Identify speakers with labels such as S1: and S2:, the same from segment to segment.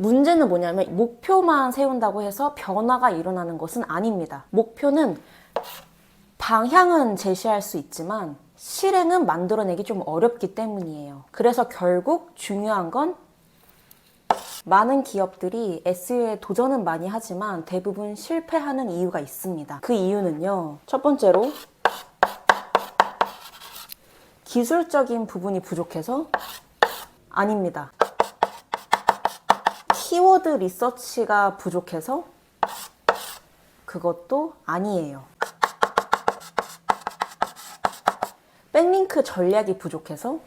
S1: 문제는 뭐냐면 목표만 세운다고 해서 변화가 일어나는 것은 아닙니다. 목표는 방향은 제시할 수 있지만 실행은 만들어내기 좀 어렵기 때문이에요. 그래서 결국 중요한 건 많은 기업들이 SEO에 도전은 많이 하지만 대부분 실패하는 이유가 있습니다. 그 이유는요. 첫 번째로 기술적인 부분이 부족해서 아닙니다. 키워드 리서치가 부족해서 그것도 아니에요. 백링크 전략이 부족해서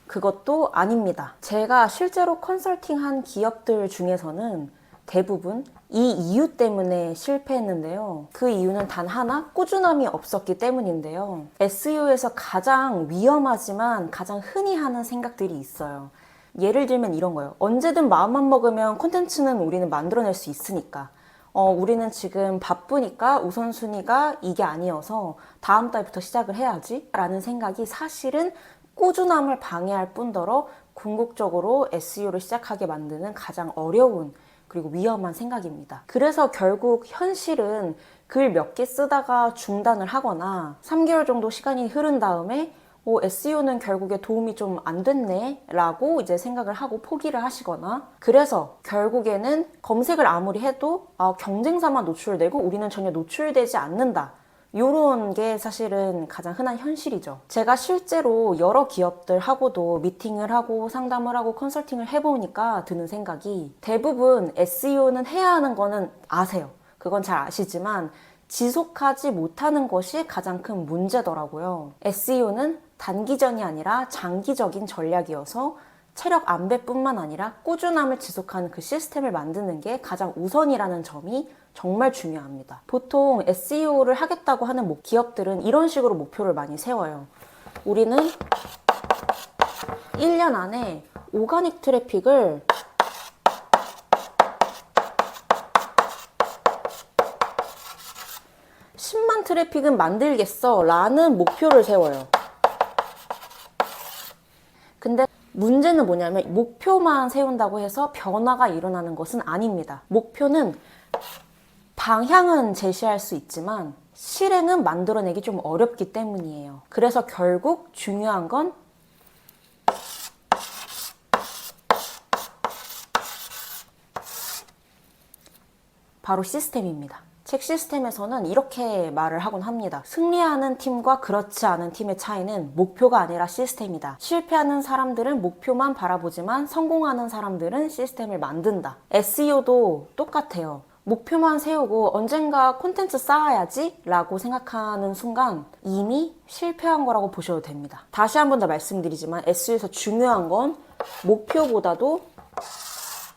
S1: 그것도 아닙니다. 제가 실제로 컨설팅한 기업들 중에서는 대부분 이 이유 때문에 실패했는데요. 그 이유는 단 하나, 꾸준함이 없었기 때문인데요. SEO에서 가장 위험하지만 가장 흔히 하는 생각들이 있어요. 예를 들면 이런 거예요. 언제든 마음만 먹으면 콘텐츠는 우리는 만들어낼 수 있으니까. 우리는 지금 바쁘니까 우선순위가 이게 아니어서 다음 달부터 시작을 해야지 라는 생각이 사실은 꾸준함을 방해할 뿐더러 궁극적으로 SEO를 시작하게 만드는 가장 어려운 그리고 위험한 생각입니다. 그래서 결국 현실은 글 몇 개 쓰다가 중단을 하거나 3개월 정도 시간이 흐른 다음에 SEO는 결국에 도움이 좀 안 됐네 라고 이제 생각을 하고 포기를 하시거나, 그래서 결국에는 검색을 아무리 해도 경쟁사만 노출되고 우리는 전혀 노출되지 않는다, 요런 게 사실은 가장 흔한 현실이죠. 제가 실제로 여러 기업들하고도 미팅을 하고 상담을 하고 컨설팅을 해보니까 드는 생각이, 대부분 SEO는 해야 하는 거는 아세요. 그건 잘 아시지만 지속하지 못하는 것이 가장 큰 문제더라고요. SEO는 단기전이 아니라 장기적인 전략이어서 체력 안배뿐만 아니라 꾸준함을 지속하는 그 시스템을 만드는 게 가장 우선이라는 점이 정말 중요합니다. 보통 SEO를 하겠다고 하는 기업들은 이런 식으로 목표를 많이 세워요. 우리는 1년 안에 오가닉 트래픽을 10만 트래픽은 만들겠어 라는 목표를 세워요. 근데 문제는 뭐냐면 목표만 세운다고 해서 변화가 일어나는 것은 아닙니다. 목표는 방향은 제시할 수 있지만 실행은 만들어내기 좀 어렵기 때문이에요. 그래서 결국 중요한 건 바로 시스템입니다. 책 시스템에서는 이렇게 말을 하곤 합니다. 승리하는 팀과 그렇지 않은 팀의 차이는 목표가 아니라 시스템이다. 실패하는 사람들은 목표만 바라보지만 성공하는 사람들은 시스템을 만든다. SEO도 똑같아요. 목표만 세우고 언젠가 콘텐츠 쌓아야지 라고 생각하는 순간 이미 실패한 거라고 보셔도 됩니다. 다시 한 번 더 말씀드리지만 SEO에서 중요한 건 목표보다도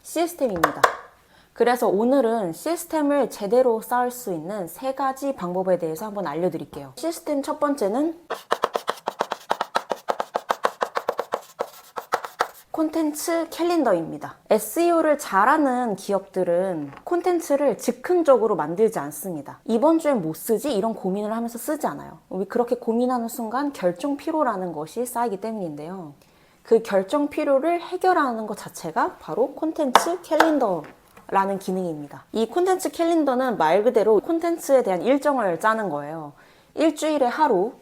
S1: 시스템입니다. 그래서 오늘은 시스템을 제대로 쌓을 수 있는 3가지 방법에 대해서 한번 알려드릴게요. 시스템 첫 번째는 콘텐츠 캘린더입니다. SEO를 잘하는 기업들은 콘텐츠를 즉흥적으로 만들지 않습니다. 이번 주엔 뭐 쓰지? 이런 고민을 하면서 쓰지 않아요. 그렇게 고민하는 순간 결정 피로라는 것이 쌓이기 때문인데요. 그 결정 피로를 해결하는 것 자체가 바로 콘텐츠 캘린더 라는 기능입니다. 이 콘텐츠 캘린더는 말 그대로 콘텐츠에 대한 일정을 짜는 거예요. 일주일에 하루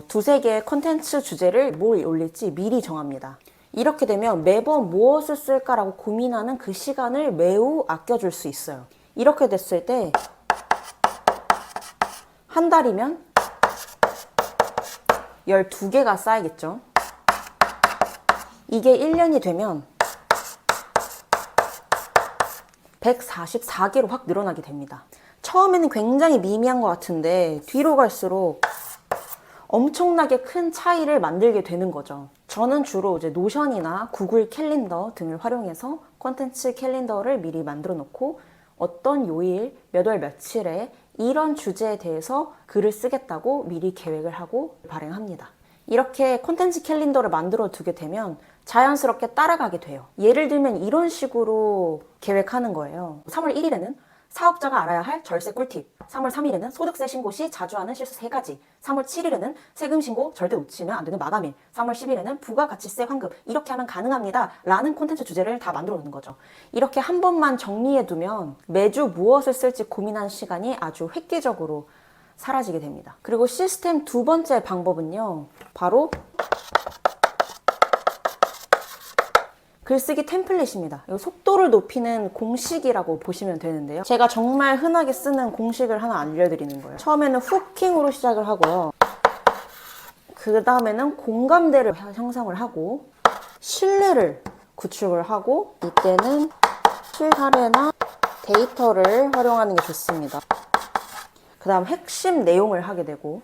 S1: 2-3개의 콘텐츠 주제를 뭘 올릴지 미리 정합니다. 이렇게 되면 매번 무엇을 쓸까라고 고민하는 그 시간을 매우 아껴줄 수 있어요. 이렇게 됐을 때 한 달이면 12개가 쌓이겠죠. 이게 1년이 되면 144개로 확 늘어나게 됩니다. 처음에는 굉장히 미미한 것 같은데 뒤로 갈수록 엄청나게 큰 차이를 만들게 되는 거죠. 저는 주로 이제 노션이나 구글 캘린더 등을 활용해서 콘텐츠 캘린더를 미리 만들어 놓고 어떤 요일, 몇 월 며칠에 이런 주제에 대해서 글을 쓰겠다고 미리 계획을 하고 발행합니다. 이렇게 콘텐츠 캘린더를 만들어 두게 되면 자연스럽게 따라가게 돼요. 예를 들면 이런 식으로 계획하는 거예요. 3월 1일에는 사업자가 알아야 할 절세 꿀팁. 3월 3일에는 소득세 신고 시 자주 하는 실수 3가지. 3월 7일에는 세금 신고 절대 놓치면 안 되는 마감일. 3월 10일에는 부가가치세 환급. 이렇게 하면 가능합니다. 라는 콘텐츠 주제를 다 만들어 놓는 거죠. 이렇게 한 번만 정리해 두면 매주 무엇을 쓸지 고민하는 시간이 아주 획기적으로 사라지게 됩니다. 그리고 시스템 두 번째 방법은요. 바로 글쓰기 템플릿입니다. 이 속도를 높이는 공식이라고 보시면 되는데요. 제가 정말 흔하게 쓰는 공식을 하나 알려드리는 거예요. 처음에는 후킹으로 시작을 하고요. 그 다음에는 공감대를 형성을 하고 신뢰를 구축을 하고 이때는 실사례나 데이터를 활용하는 게 좋습니다. 그 다음 핵심 내용을 하게 되고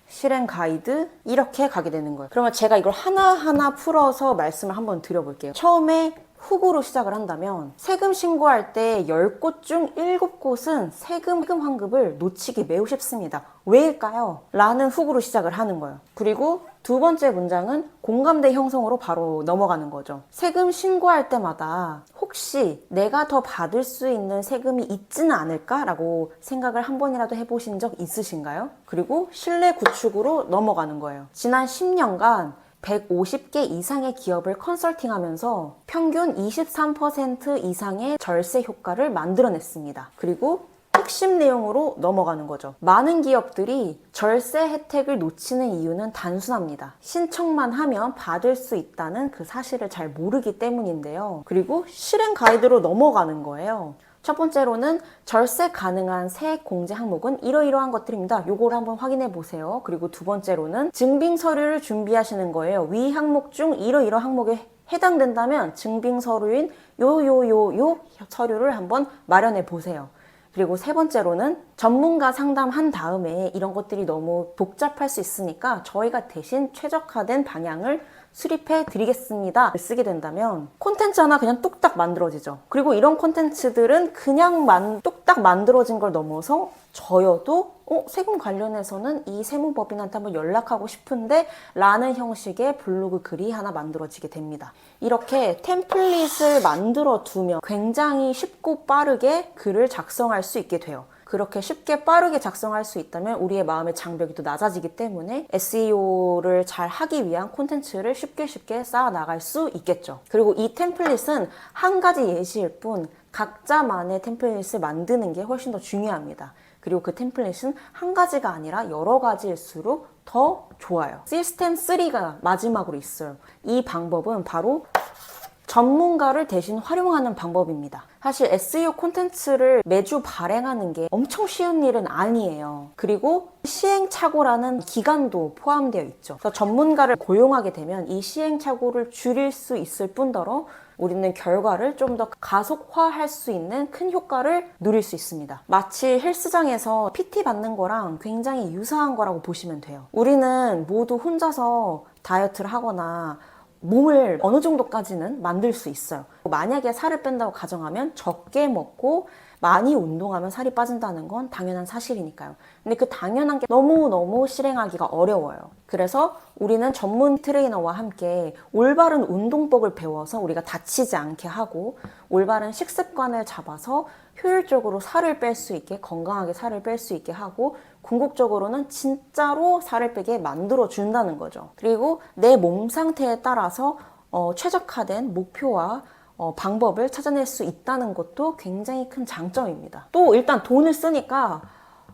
S1: 실행 가이드 이렇게 가게 되는 거예요. 그러면 제가 이걸 하나하나 풀어서 말씀을 한번 드려볼게요. 처음에 훅으로 시작을 한다면 세금 신고할 때 10곳 중 7곳은 세금 환급을 놓치기 매우 쉽습니다. 왜일까요? 라는 훅으로 시작을 하는 거예요. 그리고 두 번째 문장은 공감대 형성으로 바로 넘어가는 거죠. 세금 신고할 때마다 혹시 내가 더 받을 수 있는 세금이 있지는 않을까라고 생각을 한 번이라도 해보신 적 있으신가요? 그리고 신뢰 구축으로 넘어가는 거예요. 지난 10년간 150개 이상의 기업을 컨설팅하면서 평균 23% 이상의 절세 효과를 만들어냈습니다. 그리고 핵심 내용으로 넘어가는 거죠. 많은 기업들이 절세 혜택을 놓치는 이유는 단순합니다. 신청만 하면 받을 수 있다는 그 사실을 잘 모르기 때문인데요. 그리고 실행 가이드로 넘어가는 거예요. 첫 번째로는 절세 가능한 세액 공제 항목은 이러이러한 것들입니다. 요걸 한번 확인해 보세요. 그리고 두 번째로는 증빙 서류를 준비하시는 거예요. 위 항목 중 이러이러 항목에 해당된다면 증빙 서류인 요 서류를 한번 마련해 보세요. 그리고 세 번째로는 전문가 상담한 다음에 이런 것들이 너무 복잡할 수 있으니까 저희가 대신 최적화된 방향을 수립해 드리겠습니다. 쓰게 된다면 콘텐츠 하나 그냥 뚝딱 만들어지죠. 그리고 이런 콘텐츠들은 그냥 뚝딱 만들어진 걸 넘어서 저여도 세금 관련해서는 이 세무법인한테 한번 연락하고 싶은데 라는 형식의 블로그 글이 하나 만들어지게 됩니다. 이렇게 템플릿을 만들어 두면 굉장히 쉽고 빠르게 글을 작성할 수 있게 돼요. 그렇게 쉽게 빠르게 작성할 수 있다면 우리의 마음의 장벽이 또 낮아지기 때문에 SEO를 잘 하기 위한 콘텐츠를 쉽게 쌓아 나갈 수 있겠죠. 그리고 이 템플릿은 한 가지 예시일 뿐 각자만의 템플릿을 만드는 게 훨씬 더 중요합니다. 그리고 그 템플릿은 한 가지가 아니라 여러 가지일수록 더 좋아요. 시스템 3가 마지막으로 있어요. 이 방법은 바로 전문가를 대신 활용하는 방법입니다. 사실 SEO 콘텐츠를 매주 발행하는 게 엄청 쉬운 일은 아니에요. 그리고 시행착오라는 기간도 포함되어 있죠. 그래서 전문가를 고용하게 되면 이 시행착오를 줄일 수 있을 뿐더러 우리는 결과를 좀 더 가속화할 수 있는 큰 효과를 누릴 수 있습니다. 마치 헬스장에서 PT 받는 거랑 굉장히 유사한 거라고 보시면 돼요. 우리는 모두 혼자서 다이어트를 하거나 몸을 어느 정도까지는 만들 수 있어요. 만약에 살을 뺀다고 가정하면 적게 먹고 많이 운동하면 살이 빠진다는 건 당연한 사실이니까요. 근데 그 당연한 게 너무너무 실행하기가 어려워요. 그래서 우리는 전문 트레이너와 함께 올바른 운동법을 배워서 우리가 다치지 않게 하고 올바른 식습관을 잡아서 효율적으로 살을 뺄 수 있게 건강하게 살을 뺄 수 있게 하고 궁극적으로는 진짜로 살을 빼게 만들어 준다는 거죠. 그리고 내 몸 상태에 따라서 최적화된 목표와 방법을 찾아낼 수 있다는 것도 굉장히 큰 장점입니다. 또 일단 돈을 쓰니까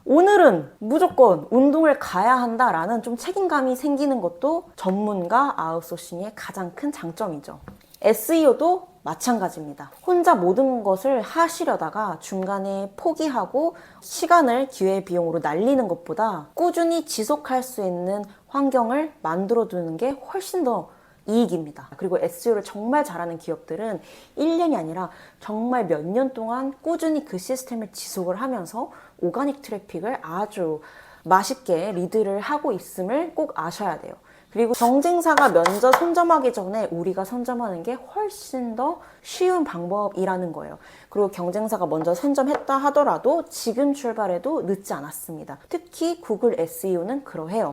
S1: 오늘은 무조건 운동을 가야 한다라는 좀 책임감이 생기는 것도 전문가 아웃소싱의 가장 큰 장점이죠. SEO도 마찬가지입니다. 혼자 모든 것을 하시려다가 중간에 포기하고 시간을 기회비용으로 날리는 것보다 꾸준히 지속할 수 있는 환경을 만들어 두는 게 훨씬 더 이익입니다. 그리고 SEO를 정말 잘하는 기업들은 1년이 아니라 정말 몇 년 동안 꾸준히 그 시스템을 지속을 하면서 오가닉 트래픽을 아주 맛있게 리드를 하고 있음을 꼭 아셔야 돼요. 그리고 경쟁사가 먼저 선점하기 전에 우리가 선점하는 게 훨씬 더 쉬운 방법이라는 거예요. 그리고 경쟁사가 먼저 선점했다 하더라도 지금 출발해도 늦지 않았습니다. 특히 구글 SEO는 그러해요.